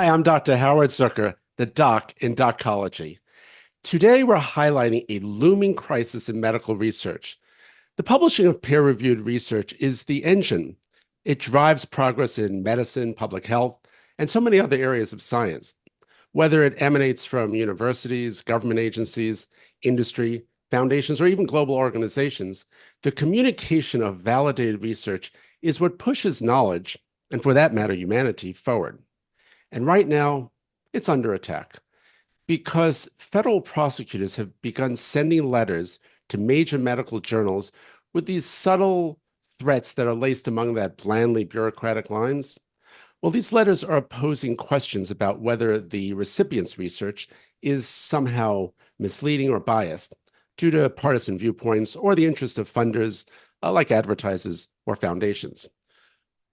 Hi, I'm Dr. Howard Zucker, the doc in Docology. Today, we're highlighting a looming crisis in medical research. The publishing of peer-reviewed research is the engine. It drives progress in medicine, public health, and so many other areas of science. Whether it emanates from universities, government agencies, industry, foundations, or even global organizations, the communication of validated research is what pushes knowledge, and for that matter, humanity, forward. And right now, it's under attack because federal prosecutors have begun sending letters to major medical journals with these subtle threats that are laced among that blandly bureaucratic lines. Well, these letters are posing questions about whether the recipient's research is somehow misleading or biased due to partisan viewpoints or the interest of funders like advertisers or foundations.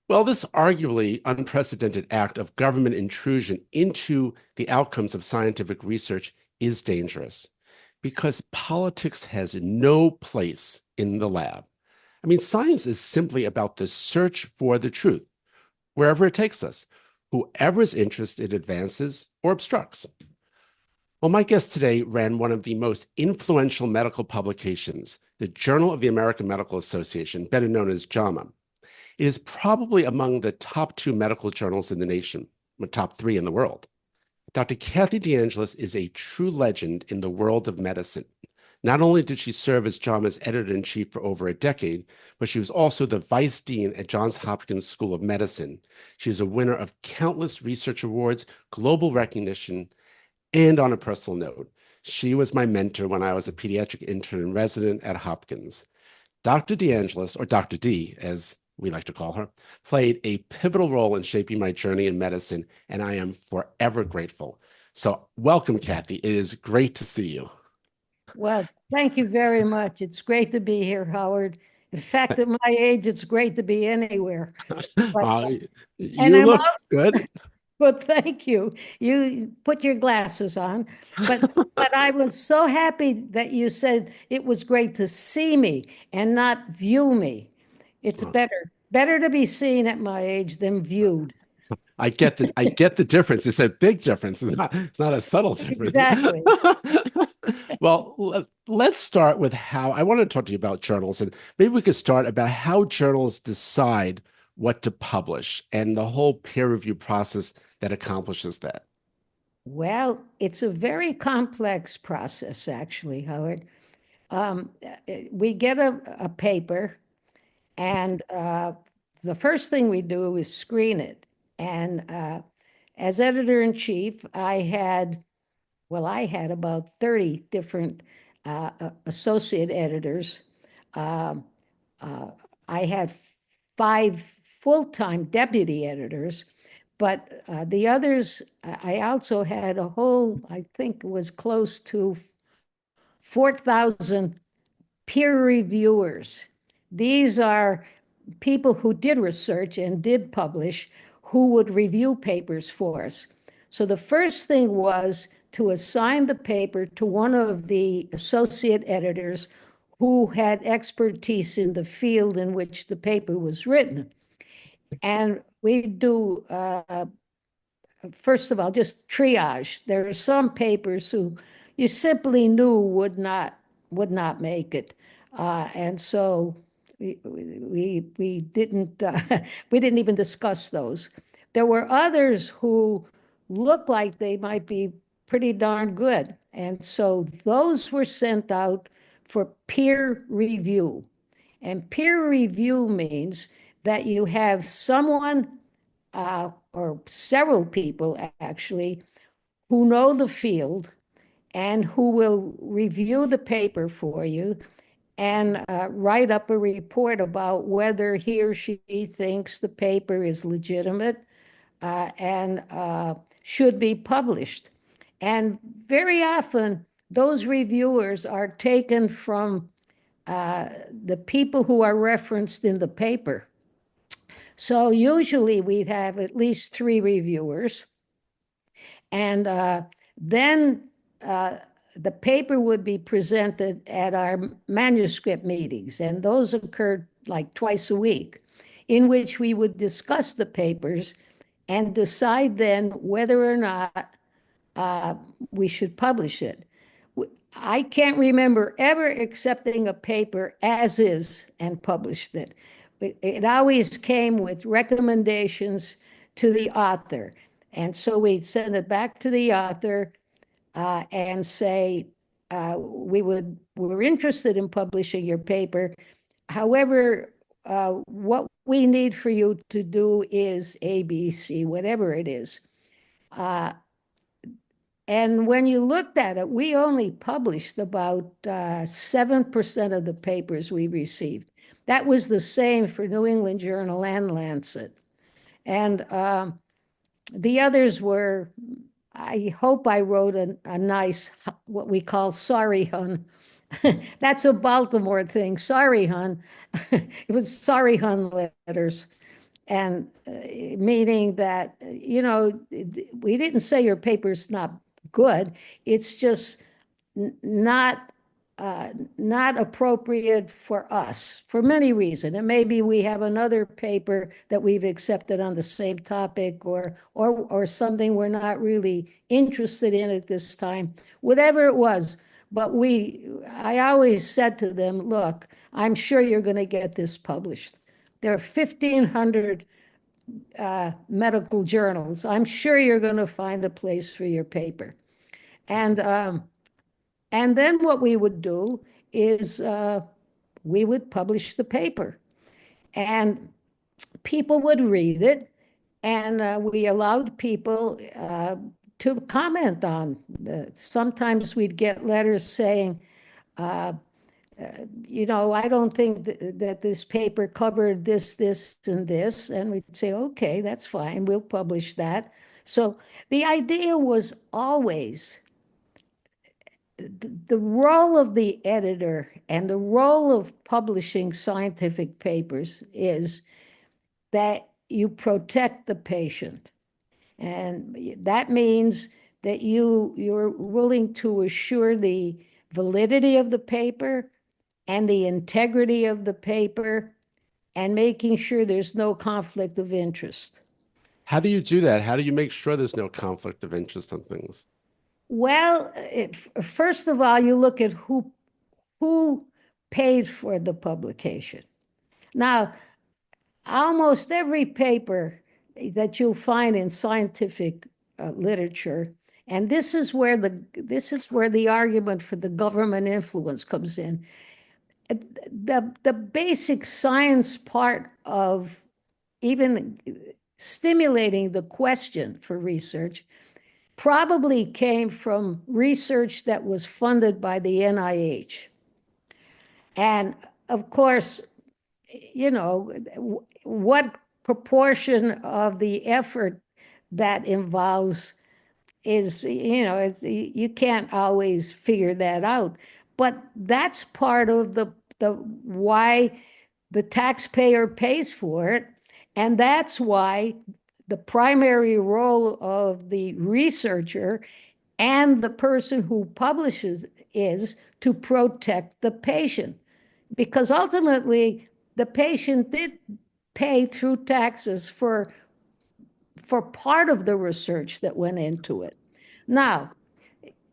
Well, this arguably unprecedented act of government intrusion into the outcomes of scientific research is dangerous because politics has no place in the lab. I mean, science is simply about the search for the truth, wherever it takes us, whoever's interest it advances or obstructs. Well, my guest today ran one of the most influential medical publications, the Journal of the American Medical Association, better known as JAMA. It is probably among the top two medical journals in the nation, the top three in the world. Dr. Kathy DeAngelis is a true legend in the world of medicine. Not only did she serve as JAMA's editor-in-chief for over a decade, but she was also the vice dean at Johns Hopkins School of Medicine. She is a winner of countless research awards, global recognition, and on a personal note, she was my mentor when I was a pediatric intern and resident at Hopkins. Dr. DeAngelis, or Dr. D, as we like to call her, played a pivotal role in shaping my journey in medicine, and I am forever grateful. So welcome, Kathy. It is great to see you. Well, thank you very much. It's great to be here, Howard. In fact, at my age, it's great to be anywhere. But, and You I'm look also, good. but thank you. You put your glasses on. But I was so happy that you said it was great to see me and not view me. It's better to be seen at my age than viewed. I get the difference. It's a big difference. It's not a subtle difference. Exactly. Well, let's start with how I want to talk to you about journals, and maybe we could start about how journals decide what to publish and the whole peer review process that accomplishes that. Well, it's a very complex process, actually, Howard. Um, we get a paper, and the first thing we do is screen it. And as editor in chief, I had about 30 different associate editors. Um, uh, I had 5 full-time deputy editors, but the others, I also had a whole, I think it was close to 4,000 peer reviewers. These are people who did research and did publish who would review papers for us. So the first thing was to assign the paper to one of the associate editors who had expertise in the field in which the paper was written. And we do, first of all, just triage. There are some papers who you simply knew would not make it. And so we didn't we didn't even discuss those. There were others who looked like they might be pretty darn good, and so those were sent out for peer review. And peer review means that you have someone or several people actually who know the field and who will review the paper for you and write up a report about whether he or she thinks the paper is legitimate and should be published. And very often, those reviewers are taken from the people who are referenced in the paper. So usually we'd have at least 3 reviewers. And then the paper would be presented at our manuscript meetings, and those occurred like twice a week, in which we would discuss the papers and decide then whether or not we should publish it. I can't remember ever accepting a paper as is and published it. It always came with recommendations to the author. And so we'd send it back to the author and say, we're interested in publishing your paper. However, what we need for you to do is A, B, C, whatever it is. And when you looked at it, we only published about 7% of the papers we received. That was the same for New England Journal and Lancet. And the others were, I hope I wrote a nice, what we call sorry, hun. That's a Baltimore thing, sorry, hun. It was sorry, hun letters. And meaning that, we didn't say your paper's not good. It's just not not appropriate for us for many reasons. And maybe we have another paper that we've accepted on the same topic, or something we're not really interested in at this time, whatever it was. But I always said to them, look, I'm sure you're going to get this published. There are 1,500 medical journals. I'm sure you're going to find a place for your paper. And then what we would do is we would publish the paper, and people would read it, and we allowed people to comment on it. Sometimes we'd get letters saying, I don't think that this paper covered this, this, and this. And we'd say, okay, that's fine. We'll publish that. So the idea was always the role of the editor and the role of publishing scientific papers is that you protect the patient. And that means that you're willing to assure the validity of the paper and the integrity of the paper, and making sure there's no conflict of interest. How do you do that? How do you make sure there's no conflict of interest on things? Well, first of all, you look at who paid for the publication. Now, almost every paper that you'll find in scientific literature, and this is where the argument for the government influence comes in. The basic science part of even stimulating the question for research probably came from research that was funded by the NIH. And of course, what proportion of the effort that involves is, you can't always figure that out. But that's part of the why the taxpayer pays for it. And that's why the primary role of the researcher and the person who publishes is to protect the patient. Because ultimately, the patient did pay through taxes for part of the research that went into it. Now,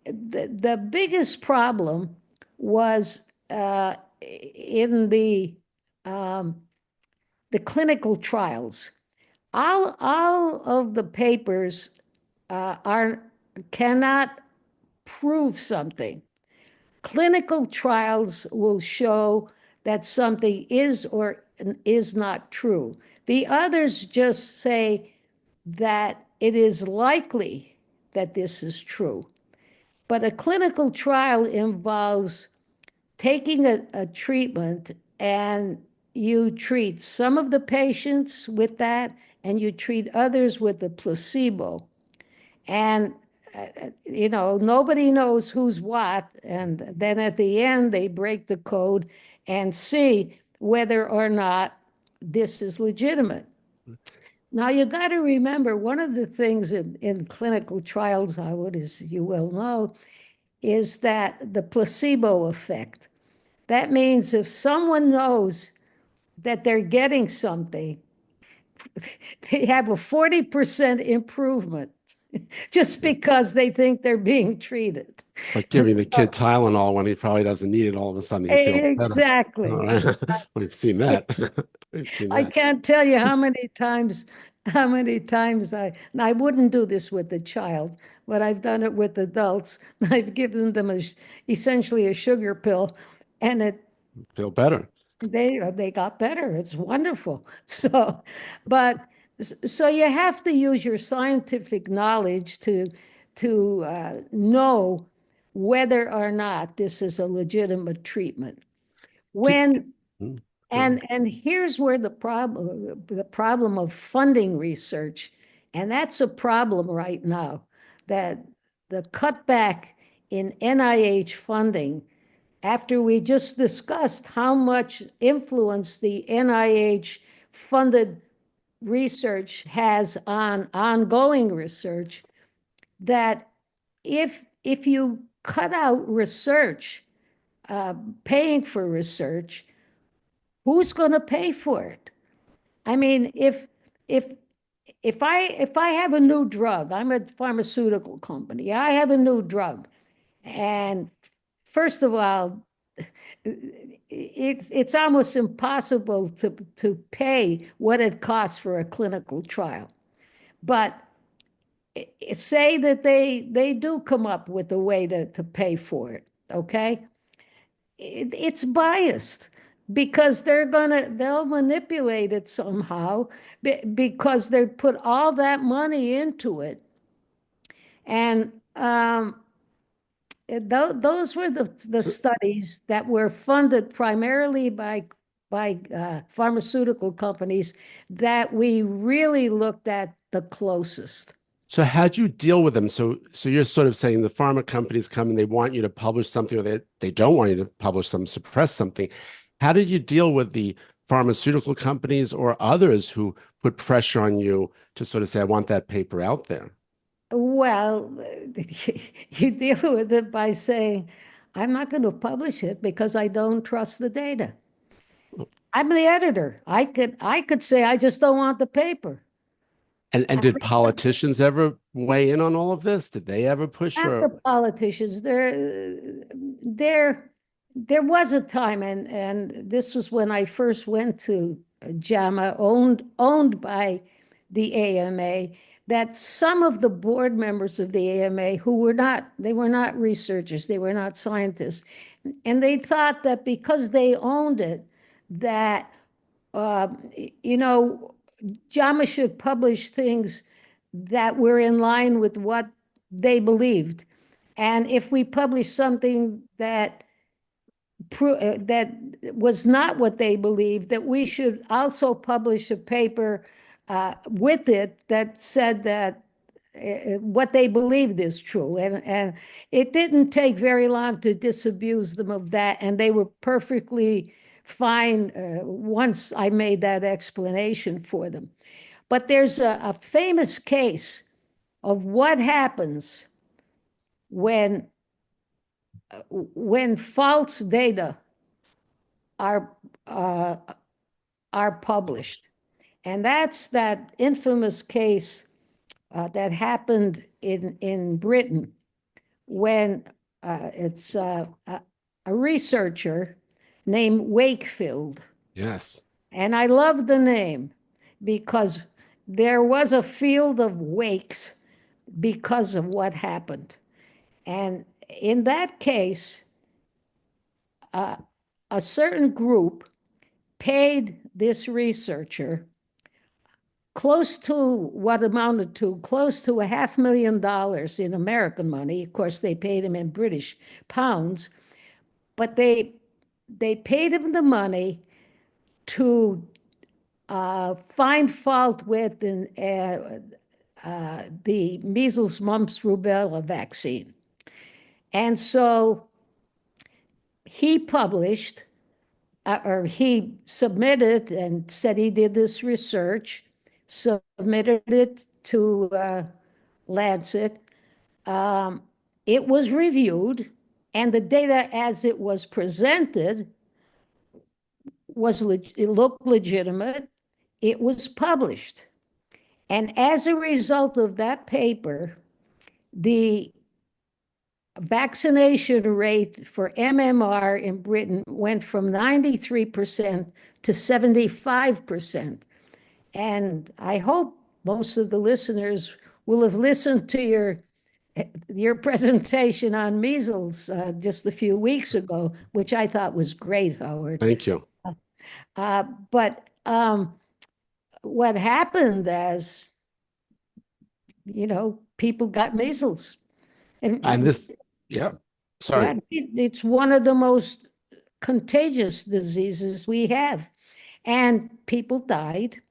the biggest problem was in the clinical trials. All of the papers cannot prove something. Clinical trials will show that something is or is not true. The others just say that it is likely that this is true. But a clinical trial involves taking a treatment, and you treat some of the patients with that, and you treat others with the placebo. And, nobody knows who's what. And then at the end, they break the code and see whether or not this is legitimate. Now, you got to remember, one of the things in clinical trials, Howard, as you well know, is that the placebo effect. That means if someone knows that they're getting something, they have a 40% improvement just because they think they're being treated. It's like giving the So, kid Tylenol when he probably doesn't need it. All of a sudden, he feels better. All exactly, right. exactly. We've seen that. We've seen I that. can't tell you how many times and I wouldn't do this with a child, but I've done it with adults. I've given them essentially a sugar pill, and Feel better. they got better. It's wonderful. So, but so you have to use your scientific knowledge to know whether or not this is a legitimate treatment. Did, When go ahead. and here's where the problem of funding research, and that's a problem right now, that the cutback in NIH funding, after we just discussed how much influence the NIH funded research has on ongoing research, that if you cut out research, paying for research, who's going to pay for it? I mean, if if I have a new drug, I'm a pharmaceutical company. I have a new drug, and first of all, it's almost impossible to pay what it costs for a clinical trial. But say that they do come up with a way to pay for it, okay? It's biased because they'll manipulate it somehow because they put all that money into it. And those were the So, studies that were funded primarily by pharmaceutical companies that we really looked at the closest. so how'd you deal with them? So you're sort of saying the pharma companies come and they want you to publish something, or they don't want you to publish some, suppress something. How did you deal with the pharmaceutical companies or others who put pressure on you to sort of say, I want that paper out there? Well, you deal with it by saying, I'm not going to publish it because I don't trust the data. I'm the editor. I could say I just don't want the paper. And I did mean, politicians ever weigh in on all of this? Did they ever push not or the politicians. There was a time, and this was when I first went to JAMA, owned by the AMA, that some of the board members of the AMA who were not researchers, they were not scientists, and they thought that because they owned it, that uh, you know, JAMA should publish things that were in line with what they believed. And if we publish something that was not what they believed, that we should also publish a paper with it that said that what they believed is true. And it didn't take very long to disabuse them of that, and they were perfectly fine once I made that explanation for them. But there's a famous case of what happens when false data are uh, are published, and that's that infamous case that happened in Britain when it's a researcher named Wakefield, yes? and I love the name because there was a field of wakes because of what happened. And in that case, uh, a certain group paid this researcher close to what amounted to close to $500,000 in American money. Of course, they paid him in British pounds, but they paid him the money to find fault with the measles, mumps, rubella vaccine. And so he published, or he submitted and said he did this research, submitted it to Lancet. Um, it was reviewed, and the data as it was presented it looked legitimate. it was published. And as a result of that paper, the vaccination rate for MMR in Britain went from 93% to 75%. And I hope most of the listeners will have listened to your presentation on measles just a few weeks ago, which I thought was great, Howard. Thank you. But what happened as, people got measles. And And this, yeah, yeah, sorry. it's one of the most contagious diseases we have. And people died.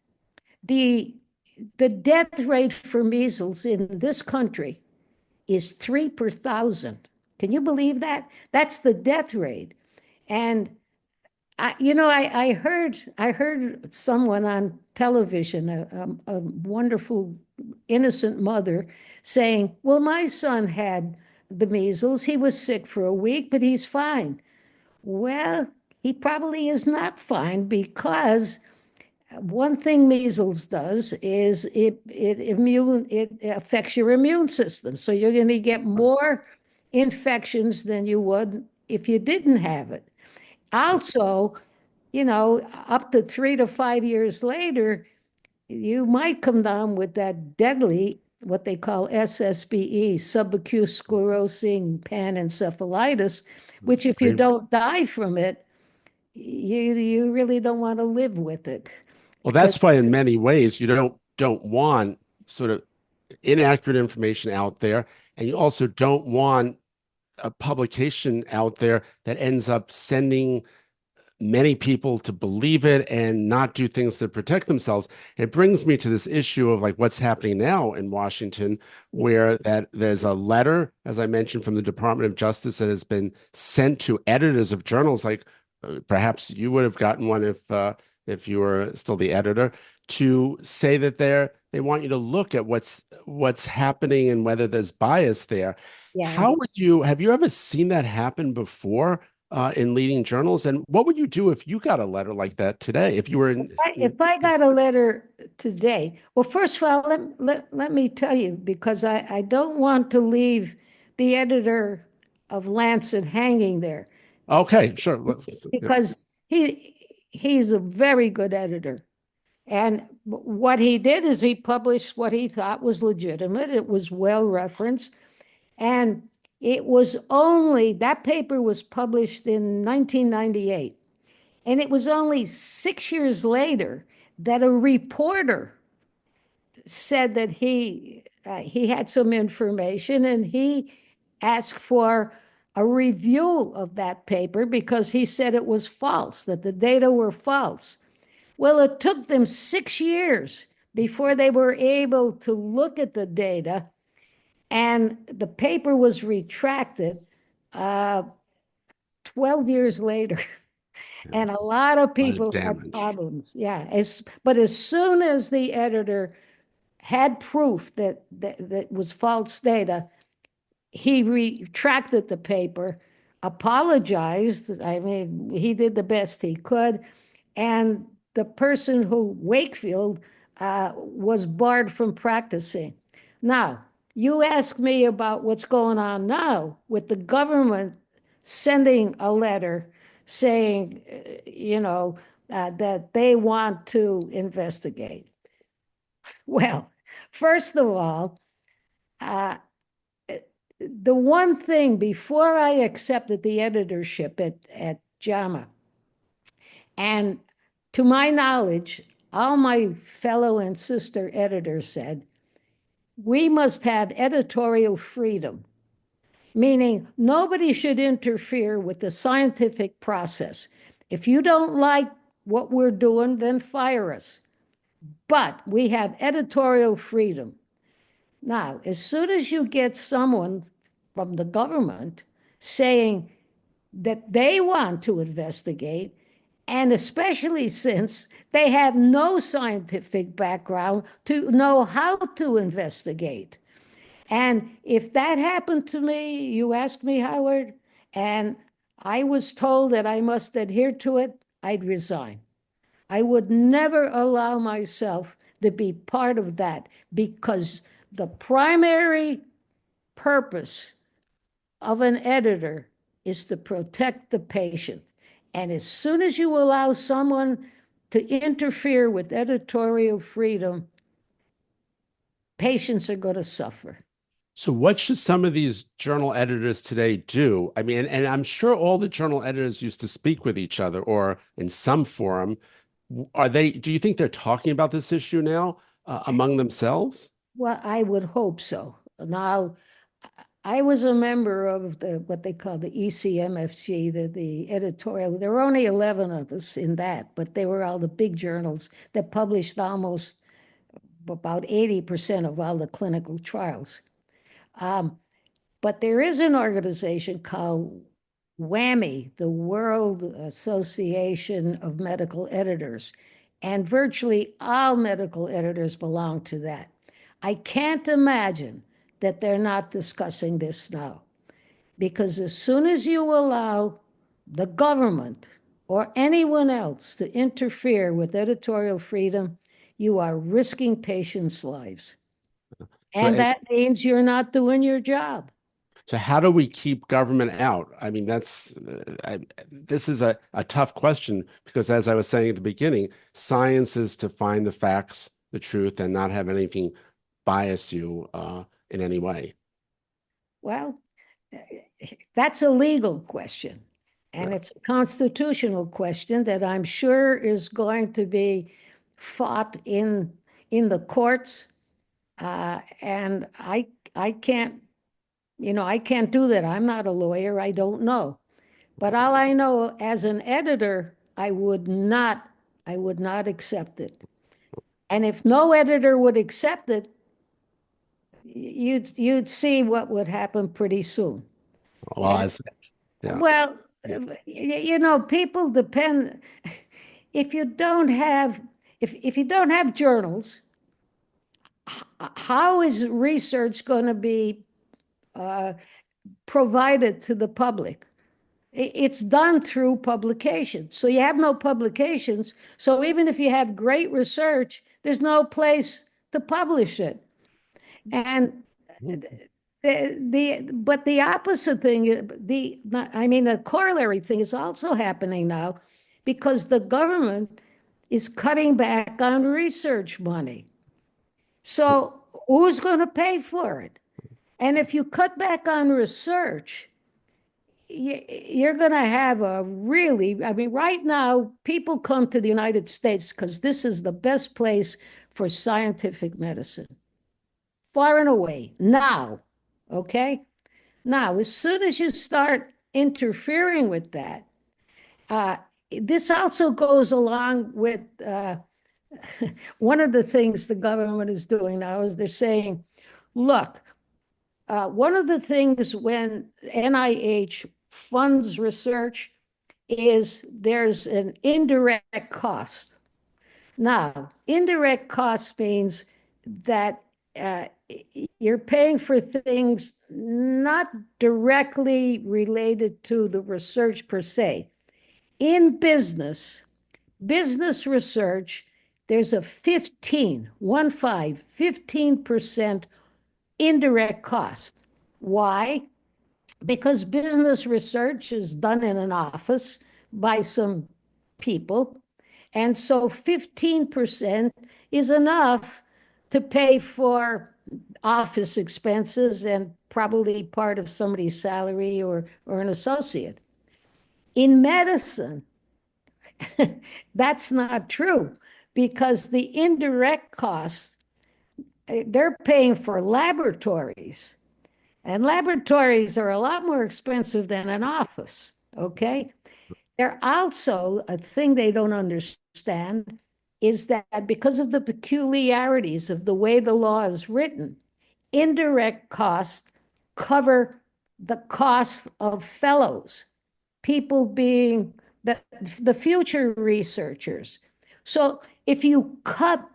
The the death rate for measles in this country is 3 per 1,000. Can you believe that? That's the death rate. And I heard someone on television, a wonderful innocent mother, saying, "Well, my son had the measles. He was sick for a week, but he's fine." Well, he probably is not fine, because one thing measles does is it affects your immune system. So you're going to get more infections than you would if you didn't have it. Also, up to 3 to 5 years later, you might come down with that deadly, what they call SSBE, subacute sclerosing panencephalitis, which if you don't die from it, you really don't want to live with it. Well, Because that's why in many ways you don't want sort of inaccurate information out there, and you also don't want a publication out there that ends up sending many people to believe it and not do things to protect themselves. It brings me to this issue of like what's happening now in Washington, where that there's a letter, as I mentioned, from the Department of Justice that has been sent to editors of journals. Like perhaps you would have gotten one if you were still the editor, to say that they want you to look at what's happening and whether there's bias there. yeah, How would you have you ever seen that happen before? In leading journals. And what would you do if you got a letter like that today? If you were if I got a letter today, well, first of all, let me tell you, because I don't want to leave the editor of Lancet hanging there, okay, sure. Yeah. because he's a very good editor. And what he did is he published what he thought was legitimate. It was well referenced. And that paper was published in 1998. And it was only 6 years later that a reporter said that he had some information, and he asked for a review of that paper because he said it was false, that the data were false. Well, it took them 6 years before they were able to look at the data, and the paper was retracted 12 years later. Yeah. And a lot of A lot of people had damage. problems. Yeah. But as soon as the editor had proof that was false data, he retracted the paper, apologized. I mean, he did the best he could. And the person who, Wakefield, was barred from practicing. Now, you ask me about what's going on now with the government sending a letter saying, that they want to investigate. Well, first of all, uh, the one thing before I accepted the editorship at JAMA, and to my knowledge, all my fellow and sister editors said, we must have editorial freedom, meaning nobody should interfere with the scientific process. If you don't like what we're doing, then fire us. But we have editorial freedom. Now, as soon as you get someone from the government saying that they want to investigate, and especially since they have no scientific background to know how to investigate. And if that happened to me, you asked me, Howard, and I was told that I must adhere to it, I'd resign. I would never allow myself to be part of that because the primary purpose of an editor is to protect the patient. And as soon as you allow someone to interfere with editorial freedom, patients are going to suffer. So what should some of these journal editors today do? I mean, and I'm sure all the journal editors used to speak with each other or in some forum. Do you think they're talking about this issue now among themselves? Well, I would hope so. Now, I was a member of what they call the ECMFG, the editorial. There were only 11 of us in that, but they were all the big journals that published almost about 80% of all the clinical trials. But there is an organization called WAMI, the World Association of Medical Editors, and virtually all medical editors belong to that. I can't imagine that they're not discussing this now, because as soon as you allow the government or anyone else to interfere with editorial freedom, you are risking patients' lives. So, And that means you're not doing your job. so how do we keep government out? I mean, this is a tough question because, as I was saying at the beginning, science is to find the facts, the truth, and not have anything bias you in any way. Well, that's a legal question. And Yeah. it's a constitutional question that I'm sure is going to be fought in the courts. And I can't, I can't do that. I'm not a lawyer. I don't know. But all I know as an editor, I would not accept it. And if no editor would accept it, you'd see what would happen pretty soon. Well, And as yeah, well, yeah. people depend. If you don't have, if you don't have journals, how is research going to be uh, provided to the public? It's done through publications. So you have no publications. So even if you have great research, there's no place to publish it. And but the opposite thing, the corollary thing is also happening now because the government is cutting back on research money. So who's going to pay for it? And if you cut back on research, you're going to have a really, right now, people come to the United States because this is the best place for scientific medicine, far and away, now, okay? Now, as soon as you start interfering with that, uh, this also goes along with one of the things the government is doing now is they're saying, look, one of the things when NIH funds research is there's an indirect cost. Now, indirect cost means that you're paying for things not directly related to the research per se. In business research, there's a 15% indirect cost. Why? Because business research is done in an office by some people. And so 15% is enough to pay for office expenses and probably part of somebody's salary or an associate. In medicine, that's not true because the indirect costs, they're paying for laboratories. And laboratories are a lot more expensive than an office, okay? They're also, a thing they don't understand is that because of the peculiarities of the way the law is written, indirect costs cover the cost of fellows, people being the future researchers. So if you cut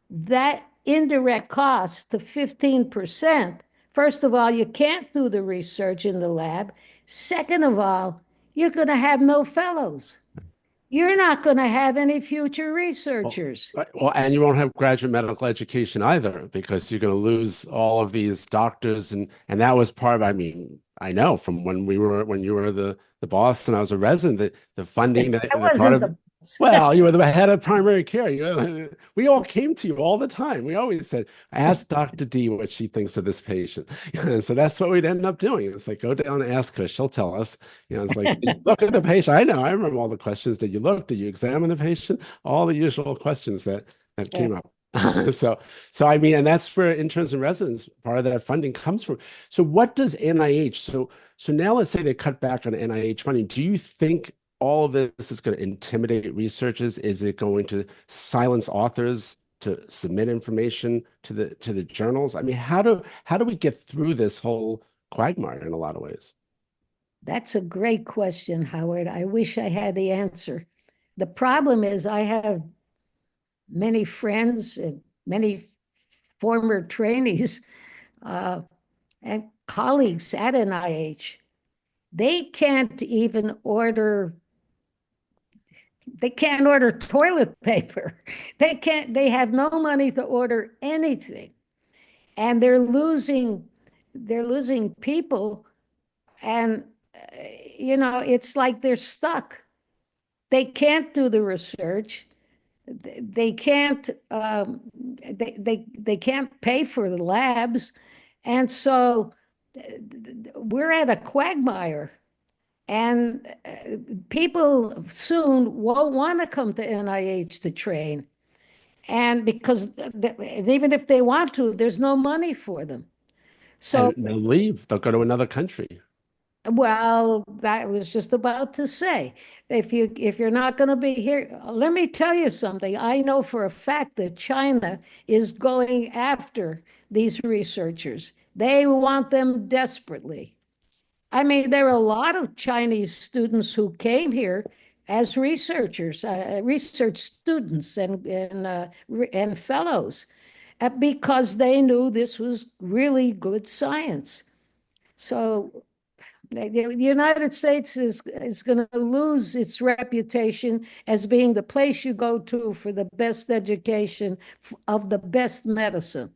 that indirect cost to 15%, first of all, you can't do the research in the lab. Second of all, you're going to have no fellows. You're not going to have any future Well, researchers. well, and you won't have graduate medical education either because you're going to lose all of these doctors, and that was part of. I mean, I know from when you were the boss and I was a resident, the funding that I the part wasn't of. the boss. Well, you were the head of primary care. You know, we all came to you all the time. We always said, "Ask Dr. D what she thinks of this patient." And so that's what we'd end up doing. It's like go down and ask her. She'll tell us. You know, it's like look at the patient. I know. I remember all the questions. Did you look? Did you examine the patient? All the usual questions that Yeah. came up. So I mean, and that's where interns and residents, part of that funding comes from. So what does NIH, so now let's say they cut back on NIH funding. Do you think all of this is going to intimidate researchers? Is it going to silence authors to submit information to the journals? I mean, how do we get through this whole quagmire in a lot of ways? That's a great question, Howard. I wish I had the answer. The problem is, I have many friends and many former trainees uh, and colleagues at NIH. They can't even order, they can't order toilet paper. They have no money to order anything. And they're losing people. And, it's like they're stuck. They can't do the research. They can't they can't pay for the labs, and so we're at a quagmire. And people soon won't want to come to NIH to train, and because and even if they want to, there's no money for them. So, And they'll leave. They'll go to another country. well, that was just about to say, if you're not going to be here, let me tell you something. I know for a fact that China is going after these researchers. They want them desperately. I mean, there are a lot of Chinese students who came here as researchers, research students and fellows, because they knew this was really good science. So the United States is going to lose its reputation as being the place you go to for the best education of the best medicine.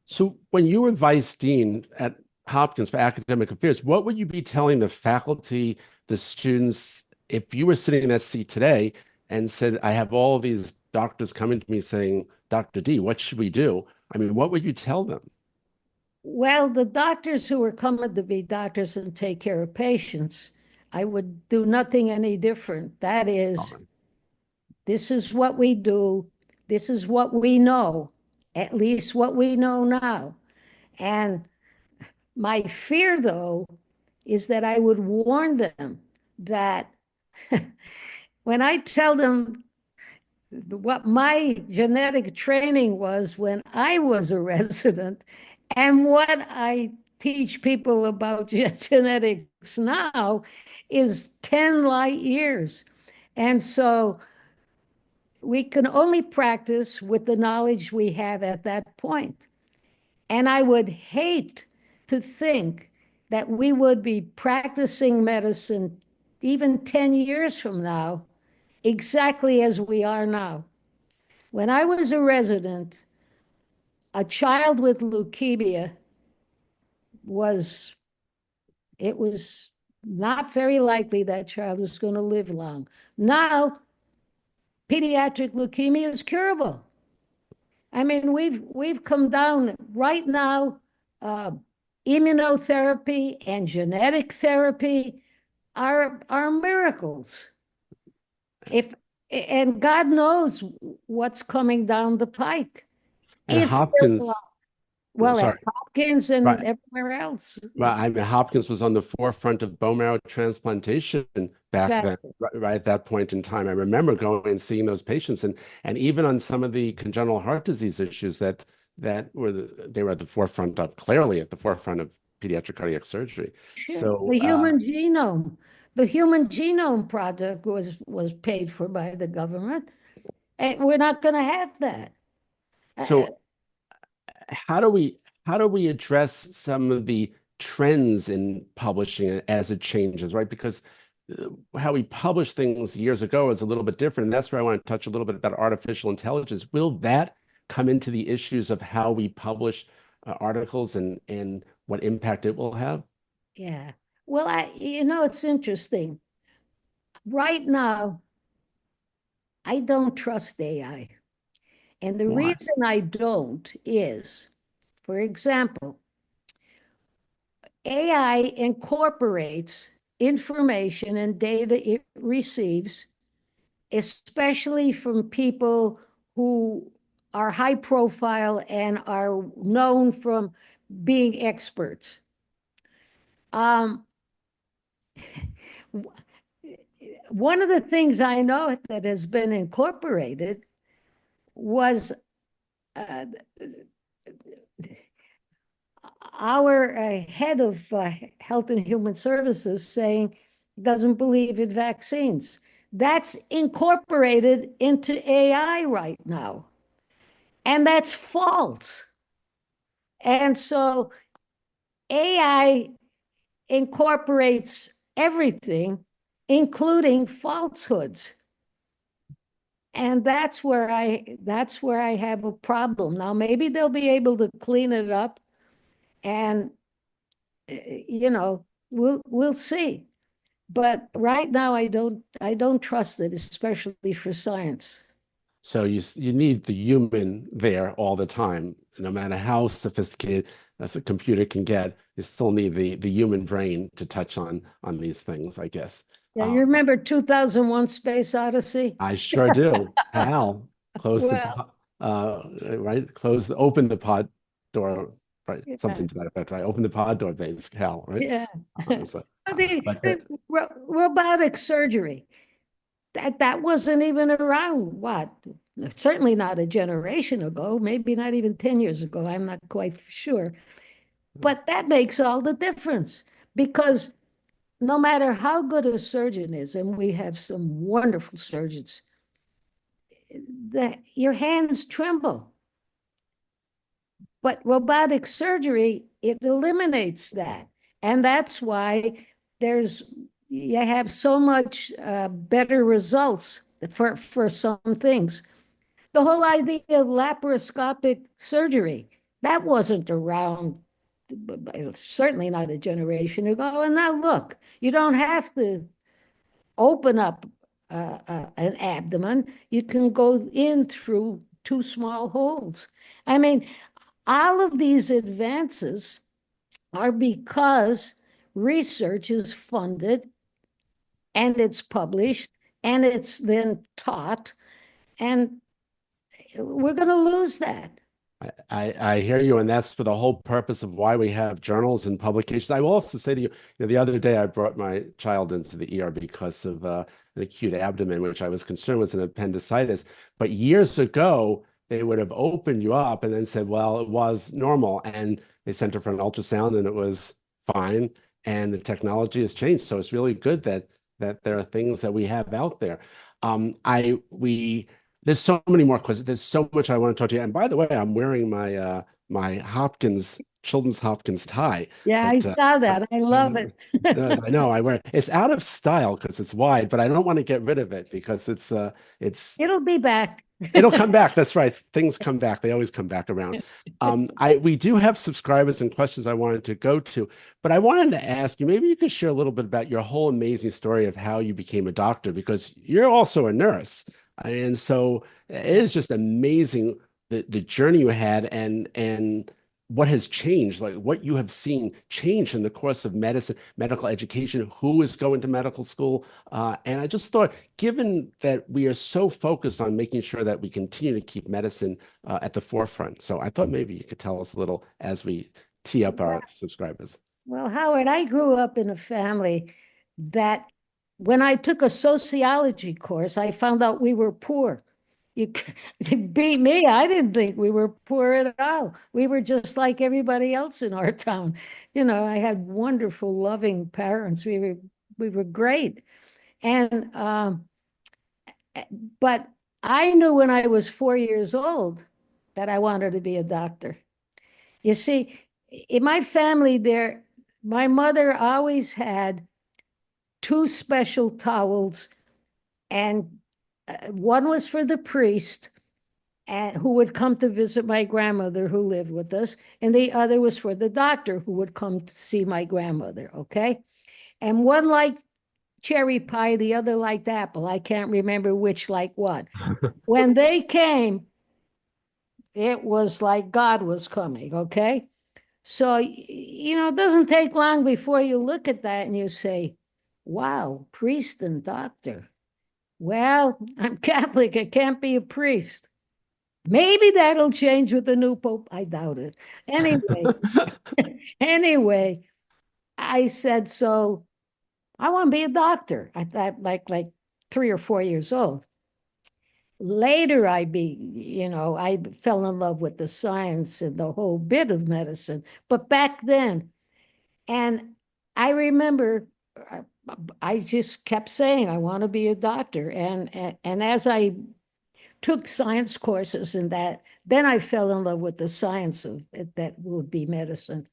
So when you were vice dean at Hopkins for academic affairs, what would you be telling the faculty, the students, if you were sitting in that seat today and said, I have all these doctors coming to me saying, Dr. D, what should we do? I mean, what would you tell them? Well, the doctors who are coming to be doctors and take care of patients, I would do nothing any different. That is, Oh, this is what we do. This is what we know, at least what we know now. And my fear, though, is that I would warn them that when I tell them what my genetic training was when I was a resident and what I teach people about genetics now is 10 light years. And so we can only practice with the knowledge we have at that point. And I would hate to think that we would be practicing medicine even 10 years from now exactly as we are now. When I was a resident, a child with leukemia was, it was not very likely that child was going to live long. Now, pediatric leukemia is curable. I mean, we've come down right now. Uh, Immunotherapy and genetic therapy are miracles. If and God knows what's coming down the pike. and If Hopkins, well, at sorry, Hopkins and right. everywhere else. Well, I mean, Hopkins was on the forefront of bone marrow transplantation back then, Exactly. right at that point in time. I remember going and seeing those patients, and even on some of the congenital heart disease issues they were at the forefront of, clearly at the forefront of pediatric cardiac surgery. Sure. So, The Human Genome Project was paid for by the government, and we're not going to have that. Uh, so how do we address some of the trends in publishing as it changes, right? Because how we publish things years ago is a little bit different. And that's where I want to touch a little bit about artificial intelligence. Will that come into the issues of how we publish articles and what impact it will have? Yeah. Well, it's interesting. Right now, I don't trust AI. And the Why? reason I don't is, for example, AI incorporates information and data it receives, especially from people who are high profile and are known from being experts. Um, one of the things I know that has been incorporated was uh, our head of Health and Human Services saying doesn't believe in vaccines. That's incorporated into AI right now. And that's false. And so AI incorporates everything, including falsehoods. And that's where I have a problem. Now, maybe they'll be able to clean it up and we'll see. But right now I don't trust it, especially for science. So you need the human there all the time. No matter how sophisticated as a computer can get, you still need the human brain to touch on these things, I guess. Yeah, Uh, you remember 2001 Space Odyssey? I sure do. Hal, close the Well, pod, right? Open the pod door, right? yeah, Something to that effect, right? Open the pod door, base, Hal, right? yeah. So, The, but the robotic surgery, that wasn't even around, what? Certainly not a generation ago, maybe not even 10 years ago. I'm not quite sure. But that makes all the difference because no matter how good a surgeon is, and we have some wonderful surgeons, your hands tremble. But robotic surgery, it eliminates that. And that's why there's you have so much better results for some things. The whole idea of laparoscopic surgery, that wasn't around, certainly not a generation ago. And now look, you don't have to open up an abdomen. You can go in through two small holes. I mean, all of these advances are because research is funded and it's published and it's then taught, and we're going to lose that. I hear you, and that's for the whole purpose of why we have journals and publications. I will also say to you, the other day I brought my child into the ER because of an acute abdomen, which I was concerned was an appendicitis. But years ago, they would have opened you up and then said, well, it was normal. And they sent her for an ultrasound and it was fine. And the technology has changed. So it's really good that there are things that we have out there. We there's so many more questions. There's so much I want to talk to you. And by the way, I'm wearing my Hopkins Children's Hopkins tie. Yeah, I That saw that. I love it. yes, I know I wear. It's out of style because it's wide, but I don't want to get rid of it because it's It'll be back. it'll come back. That's right. Things come back. They always come back around. We do have subscribers and questions I wanted to go to, but I wanted to ask you, maybe you could share a little bit about your whole amazing story of how you became a doctor, because you're also a nurse. And so it is just amazing the journey you had and what has changed, like what you have seen change in the course of medicine, medical education, who is going to medical school. And I just thought, given that we are so focused on making sure that we continue to keep medicine at the forefront. So I thought maybe you could tell us a little as we tee up our subscribers. Well, Howard, I grew up in a family that when I took a sociology course, I found out we were poor. You beat me. I didn't think we were poor at all. We were just like everybody else in our town. I had wonderful, loving parents. We were great. And but I knew when I was 4 years old that I wanted to be a doctor. You see, in my family, my mother always had two special towels, and one was for the priest and who would come to visit my grandmother who lived with us, and the other was for the doctor who would come to see my grandmother, okay? And one liked cherry pie, the other liked apple. I can't remember which liked what. When they came, it was like God was coming, okay? So, it doesn't take long before you look at that and you say, wow, priest and doctor. Well, I'm Catholic. I can't be a priest. Maybe that'll change with the new pope. I doubt it. Anyway, anyway, I said, so I want to be a doctor. I thought like 3 or 4 years old. Later, I fell in love with the science and the whole bit of medicine. But back then, and I remember I just kept saying, I want to be a doctor. And as I took science courses in that, then I fell in love with the science of it, that would be medicine.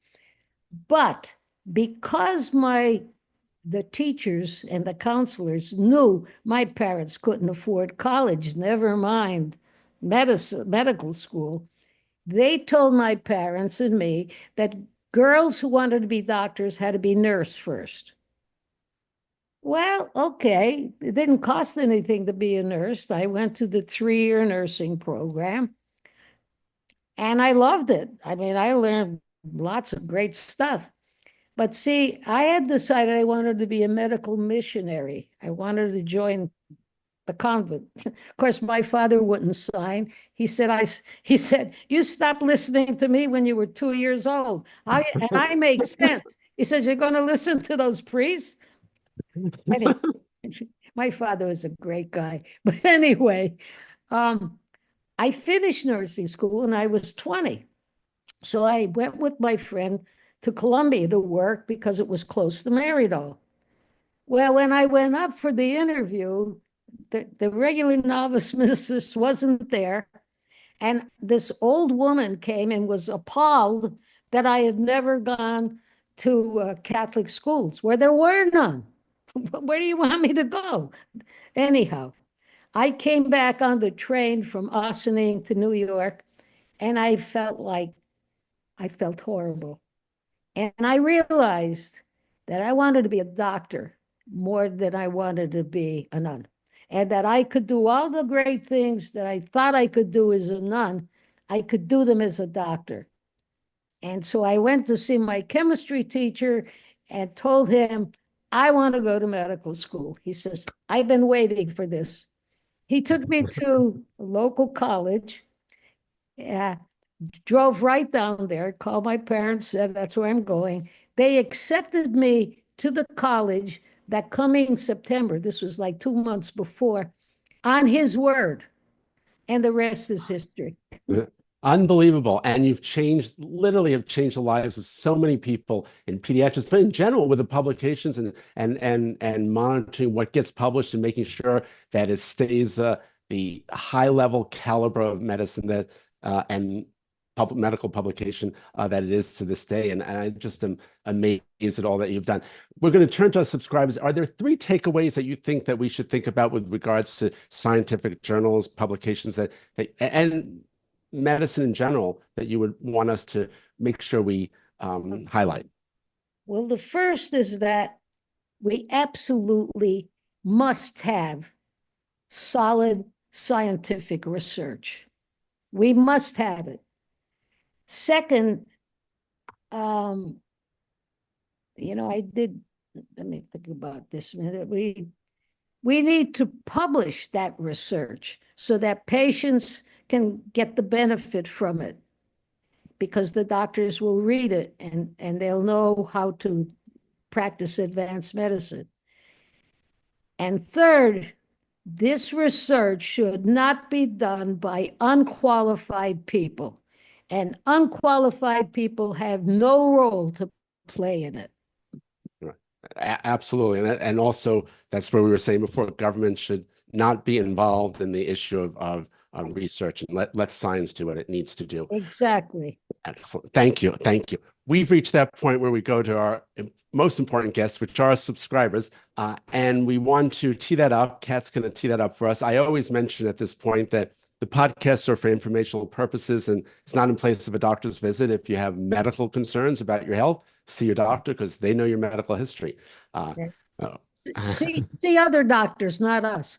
But because the teachers and the counselors knew my parents couldn't afford college, never mind medical school, they told my parents and me that girls who wanted to be doctors had to be nurse first. Well, okay, it didn't cost anything to be a nurse. I went to the 3-year nursing program and I loved it. I mean, I learned lots of great stuff. But see, I had decided I wanted to be a medical missionary. I wanted to join the convent. Of course, my father wouldn't sign. He said, you stopped listening to me when you were 2 years old. And I make sense. He says, you're going to listen to those priests? I think my father was a great guy. But anyway, I finished nursing school and I was 20. So I went with my friend to Columbia to work because it was close to Marydale. Well, when I went up for the interview, the regular novice minister wasn't there. And this old woman came and was appalled that I had never gone to Catholic schools where there were none. Where do you want me to go? Anyhow, I came back on the train from Ossining to New York, and I felt horrible. And I realized that I wanted to be a doctor more than I wanted to be a nun. And that I could do all the great things that I thought I could do as a nun, I could do them as a doctor. And so I went to see my chemistry teacher and told him, I want to go to medical school. He says, I've been waiting for this. He took me to a local college, drove right down there, called my parents, said, that's where I'm going. They accepted me to the college that coming September, this was like 2 months before, on his word. And the rest is history. Unbelievable. And you've literally have changed the lives of so many people in pediatrics, but in general with the publications and monitoring what gets published and making sure that it stays the high level caliber of medicine that and medical publication that it is to this day. And I just am amazed at all that you've done. We're going to turn to our subscribers. Are there 3 takeaways that you think that we should think about with regards to scientific journals, publications and medicine in general that you would want us to make sure we highlight? Well, the first is that we absolutely must have solid scientific research. We must have it. Second, let me think about this a minute. We need to publish that research so that patients can get the benefit from it, because the doctors will read it and they'll know how to practice advanced medicine. And third, this research should not be done by unqualified people. And unqualified people have no role to play in it. Absolutely. And also, that's where we were saying before, government should not be involved in the issue of research, and let science do what it needs to do. Exactly. Excellent. Thank you. Thank you. we've reached that point where we go to our most important guests, which are our subscribers, and we want to tee that up. Kat's going to tee that up for us. I always mention at this point that the podcasts are for informational purposes, and it's not in place of a doctor's visit. If you have medical concerns about your health, see your doctor because they know your medical history. Yeah. Uh, See other doctors, not us.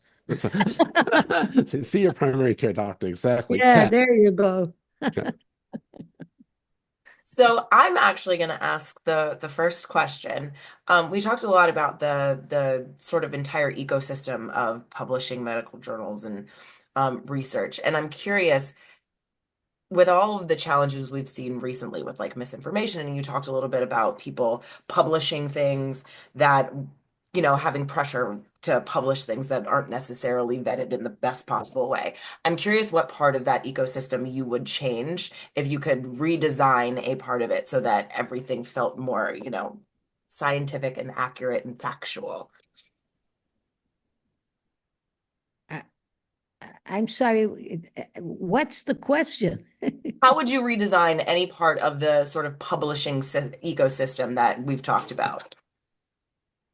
see your primary care doctor. Exactly. Yeah, Kat. there you go. So I'm actually going to ask the first question. We talked a lot about the sort of entire ecosystem of publishing medical journals and research, and I'm curious, with all of the challenges we've seen recently with like misinformation, and you talked a little bit about people publishing things that, having pressure to publish things that aren't necessarily vetted in the best possible way. I'm curious what part of that ecosystem you would change if you could redesign a part of it so that everything felt more, scientific and accurate and factual. I'm sorry, what's the question? How would you redesign any part of the sort of publishing ecosystem that we've talked about?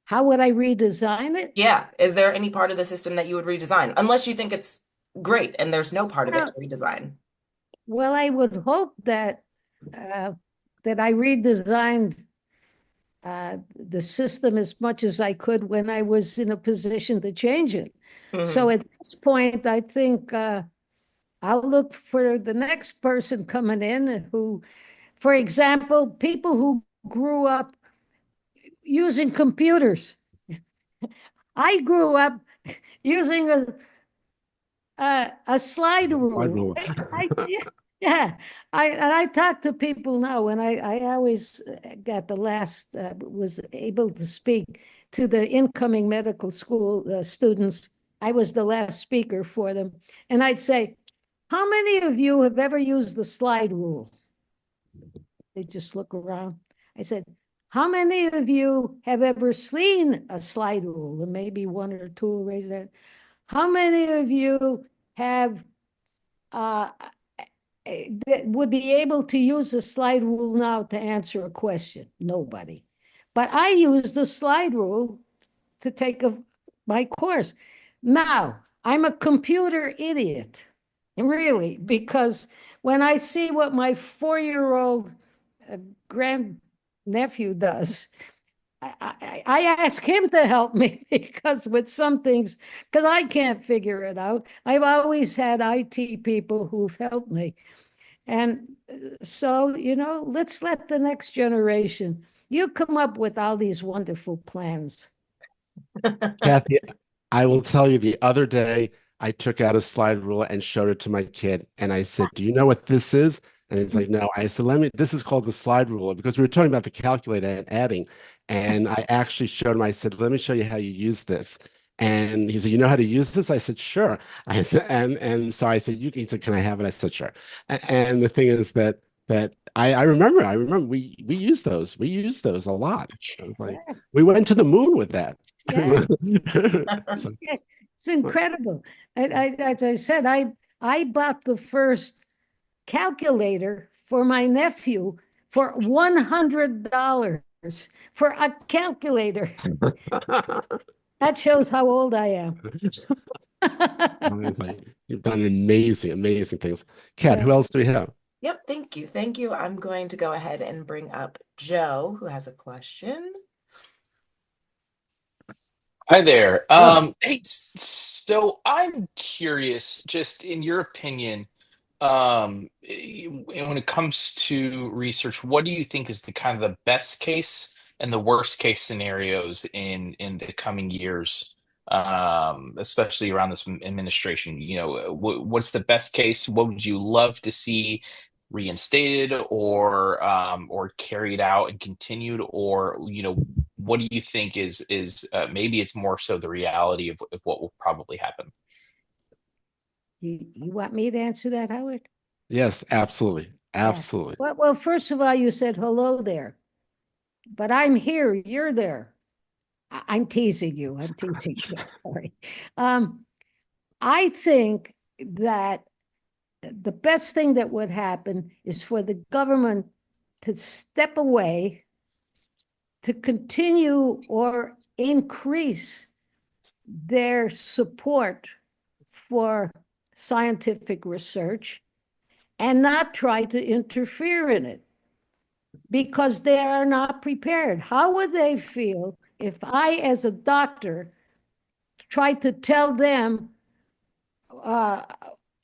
How would I redesign it? Yeah. Is there any part of the system that you would redesign? Unless you think it's great and there's no part of it Well, to redesign. well, I would hope that that I redesigned the system as much as I could when I was in a position to change it. So Mhm. at this point, I think I'll look for the next person coming in who, for example, people who grew up using computers. I grew up using a slide rule. Yeah, I talk to people now, and I always got the last was able to speak to the incoming medical school students. I was the last speaker for them, and I'd say, "How many of you have ever used the slide rule?" They just look around. I said, "How many of you have ever seen a slide rule?" And maybe one or two will raise that. How many of you have that would be able to use the slide rule now to answer a question? Nobody. But I use the slide rule to take my course. Now, I'm a computer idiot, really, because when I see what my 4-year-old grandnephew does, I ask him to help me because with some things, because I can't figure it out. I've always had IT people who've helped me. And so, let's let the next generation, you come up with all these wonderful plans. Kathy, I will tell you the other day, I took out a slide rule and showed it to my kid. And I said, "Do you know what this is?" And he's like, "No." I said, this is called the slide rule because we were talking about the calculator and adding. And I actually showed him, I said, "Let me show you how you use this." And he said, "You know how to use this?" I said, "Sure." I said, and so I said, he said, "Can I have it?" I said, "Sure." And the thing is that I remember we used those. We used those a lot. I was like, Yeah, we went to the moon with that. yeah. So, It's incredible. As I said, I bought the first calculator for my nephew for $100 for a calculator. That shows how old I am. you've done amazing things. Kat, Yeah. who else do we have? Yep. Thank you. Thank you. I'm going to go ahead and bring up Joe, who has a question. Hi there. Oh, Hey, so I'm curious, just in your opinion, when it comes to research, what do you think is the kind of the best case and the worst case scenarios in the coming years, especially around this administration? What's the best case? What would you love to see reinstated or carried out and continued, or what do you think is maybe it's more so the reality of what will probably happen? You want me to answer that, Howard? yes, absolutely. Yeah. Absolutely. Well, first of all, you said hello there, but I'm here. You're there. I'm teasing you. I'm teasing you. Sorry. Um, I think that the best thing that would happen is for the government to step away, to continue or increase their support for scientific research and not try to interfere in it because they are not prepared. How would they feel if I, as a doctor, tried to tell them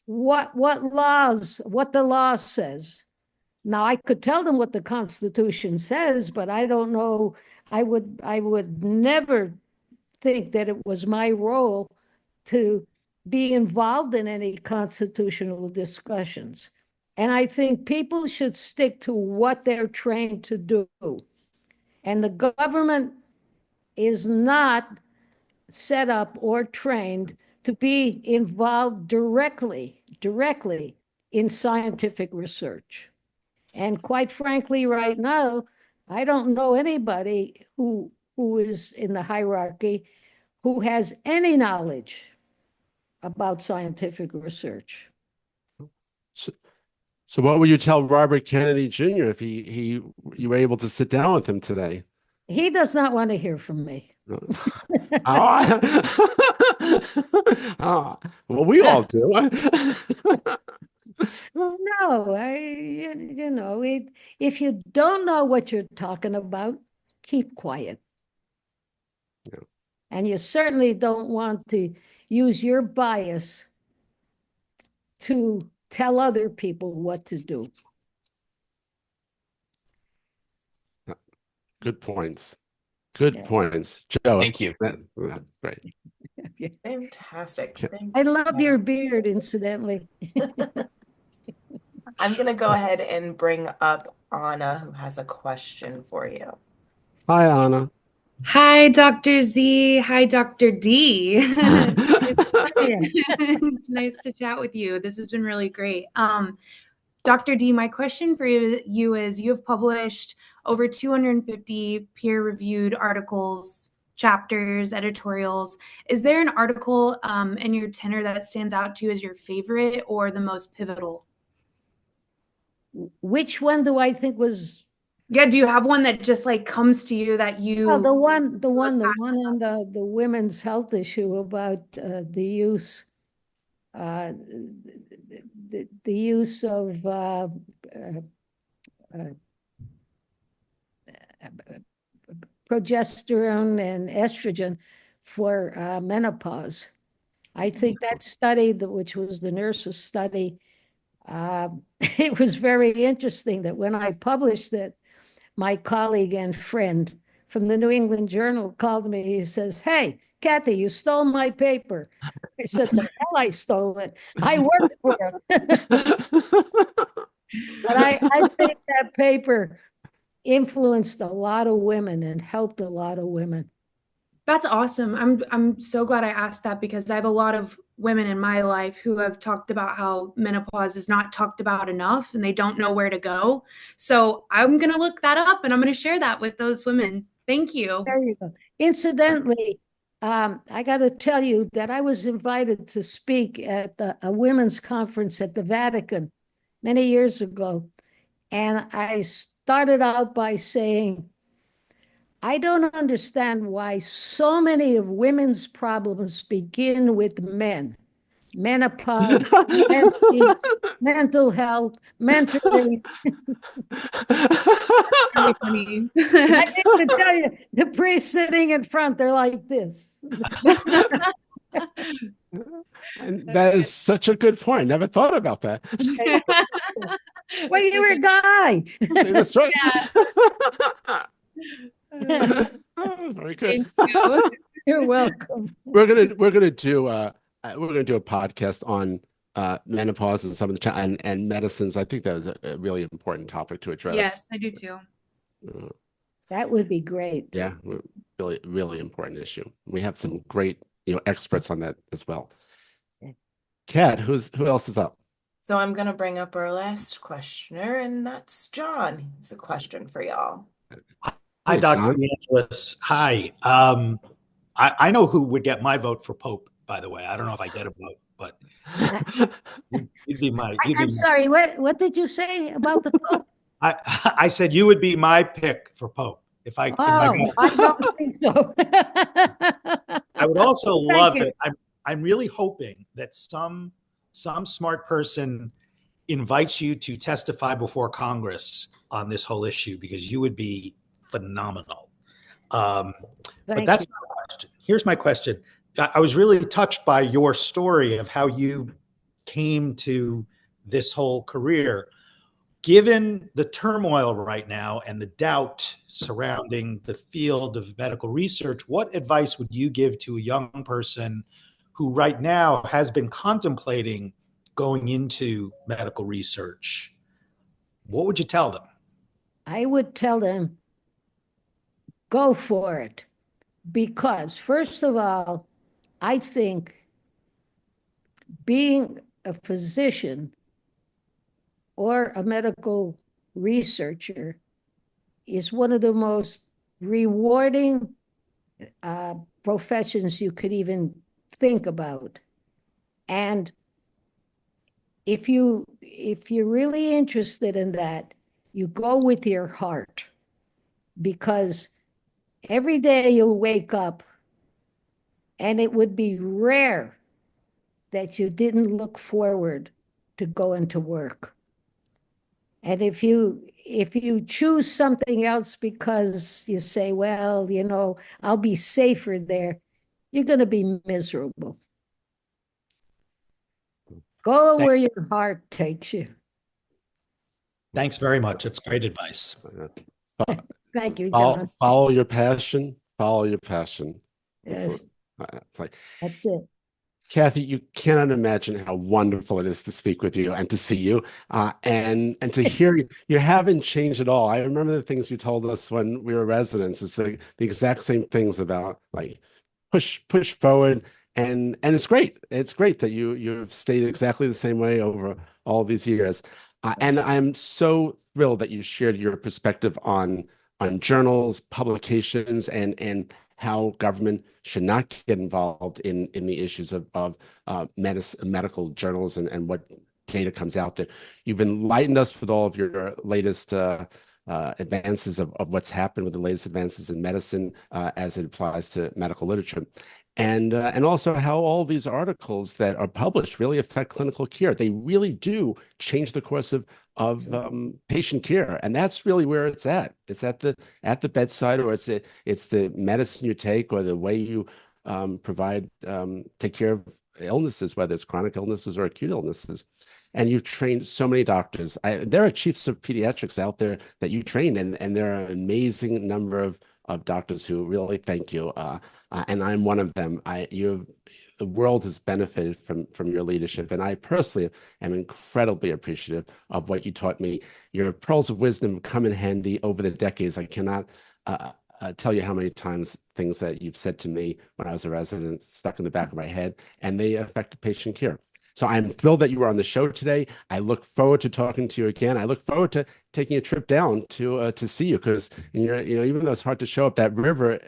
what the law says? Now, I could tell them what the Constitution says, but I don't know. I would never think that it was my role to be involved in any constitutional discussions. And I think people should stick to what they're trained to do. And the government is not set up or trained to be involved directly in scientific research. And quite frankly, right now, I don't know anybody who is in the hierarchy who has any knowledge about scientific research. So what would you tell Robert Kennedy Jr. if you were able to sit down with him today? He does not want to hear from me. Oh, well, we all do. No, if you don't know what you're talking about, keep quiet. Yeah. And you certainly don't want to use your bias to tell other people what to do. Good points. Good points. Joe. Thank you. Great. Fantastic. Okay. Thanks. I love your beard, incidentally. I'm going to go ahead and bring up Anna, who has a question for you. Hi, Anna. Hi, Dr. Z. Hi, Dr. D. It's nice to chat with you. This has been really great. Dr. D, my question for you is you have published over 250 peer-reviewed articles, chapters, editorials. Is there an article in your tenor that stands out to you as your favorite or the most pivotal? Which one do I think was? Yeah, do you have one that just like comes to you that you? Oh, the one on the women's health issue about the use of progesterone and estrogen for menopause. I think that study, which was the nurse's study, it was very interesting that when I published it, my colleague and friend from the New England Journal called me. He says, "Hey, Kathy, you stole my paper." I said, "The hell I stole it. I worked for it." But I think that paper influenced a lot of women and helped a lot of women. That's awesome. I'm so glad I asked that because I have a lot of women in my life who have talked about how menopause is not talked about enough and they don't know where to go. So I'm going to look that up and I'm going to share that with those women. Thank you. There you go. Incidentally, I got to tell you that I was invited to speak at a women's conference at the Vatican many years ago. And I started out by saying, I don't understand why so many of women's problems begin with men. Menopause, mental health, mentoring. Really funny. I need to tell you, the priests sitting in front, they're like this. And that is such a good point. Never thought about that. Well, you're a guy. That's right. Yeah. Oh, very good. Thank you. You're welcome. We're gonna do a podcast on menopause and some of the and medicines. I think that is a really important topic to address. Yes, I do too. That would be great. Yeah, really, really important issue. We have some great, experts on that as well. Kat, who else is up? So I'm going to bring up our last questioner, and that's John. It's a question for y'all. Hi, Dr. John. DeAngelis. Hi. I know who would get my vote for Pope, by the way. I don't know if I get a vote, but you'd be my. I'm sorry. What did you say about the Pope? I said you would be my pick for Pope if I Oh, I don't think so. I would also love you. it. I'm really hoping that some smart person invites you to testify before Congress on this whole issue, because you would be phenomenal. But that's you. not a question. Here's my question. I was really touched by your story of how you came to this whole career. Given the turmoil right now and the doubt surrounding the field of medical research, what advice would you give to a young person who right now has been contemplating going into medical research? What would you tell them? I would tell them, go for it. Because, first of all, I think being a physician or a medical researcher is one of the most rewarding professions you could even think about. And if you're really interested in that, you go with your heart, because every day you'll wake up and it would be rare that you didn't look forward to going to work. And if you choose something else because you say, well, I'll be safer there, you're going to be miserable. Go where your heart takes you. Thanks very much. It's great advice. Thank you, John. Follow your passion. Follow your passion. Yes. It's like, that's it. Kathy, you cannot imagine how wonderful it is to speak with you and to see you, and to hear you. You haven't changed at all. I remember the things you told us when we were residents. It's like the exact same things about like push forward, and it's great. It's great that you've stayed exactly the same way over all these years. And I'm so thrilled that you shared your perspective on journals, publications, and how government should not get involved in the issues of medical journals and what data comes out there. You've enlightened us with all of your latest advances of what's happened with the latest advances in medicine as it applies to medical literature. And also how all these articles that are published really affect clinical care. They really do change the course of patient care, and that's really where it's at. It's at the bedside, or it's the medicine you take, or the way you take care of illnesses, whether it's chronic illnesses or acute illnesses. And you've trained so many doctors. There are chiefs of pediatrics out there that you trained, and there are an amazing number of doctors who really thank you. And I'm one of them. The world has benefited from your leadership, and I personally am incredibly appreciative of what you taught me. Your pearls of wisdom come in handy over the decades. I cannot tell you how many times things that you've said to me when I was a resident stuck in the back of my head, and they affected patient care. So I'm thrilled that you were on the show today. I look forward to talking to you again. I look forward to taking a trip down to see you, because even though it's hard to show up, that river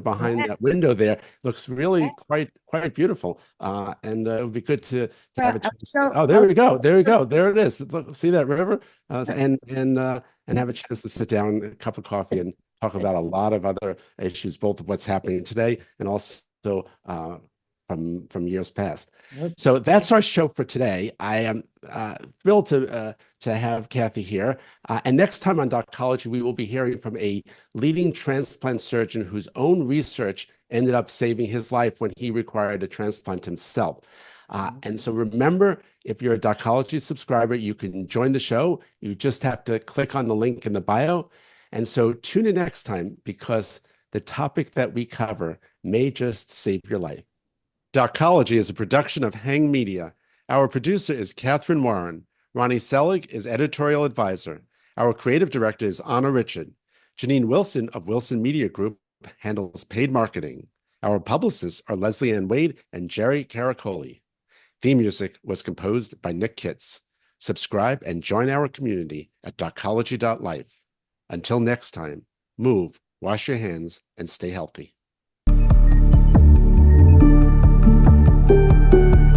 behind that window there looks really quite beautiful, and it would be good to have a chance. Oh, there we go, there it is. Look, see that river, and have a chance to sit down, a cup of coffee, and talk about a lot of other issues, both of what's happening today and also from years past. So that's our show for today. I am thrilled to have Kathy here. And next time on Docology, we will be hearing from a leading transplant surgeon whose own research ended up saving his life when he required a transplant himself. And so remember, if you're a Docology subscriber, you can join the show. You just have to click on the link in the bio. And so tune in next time, because the topic that we cover may just save your life. Docology is a production of Hang Media. Our producer is Catherine Warren. Ronnie Selig is editorial advisor. Our creative director is Anna Richard. Janine Wilson of Wilson Media Group handles paid marketing. Our publicists are Leslie Ann Wade and Jerry Caracoli. Theme music was composed by Nick Kitts. Subscribe and join our community at docology.life. Until next time, move, wash your hands, and stay healthy.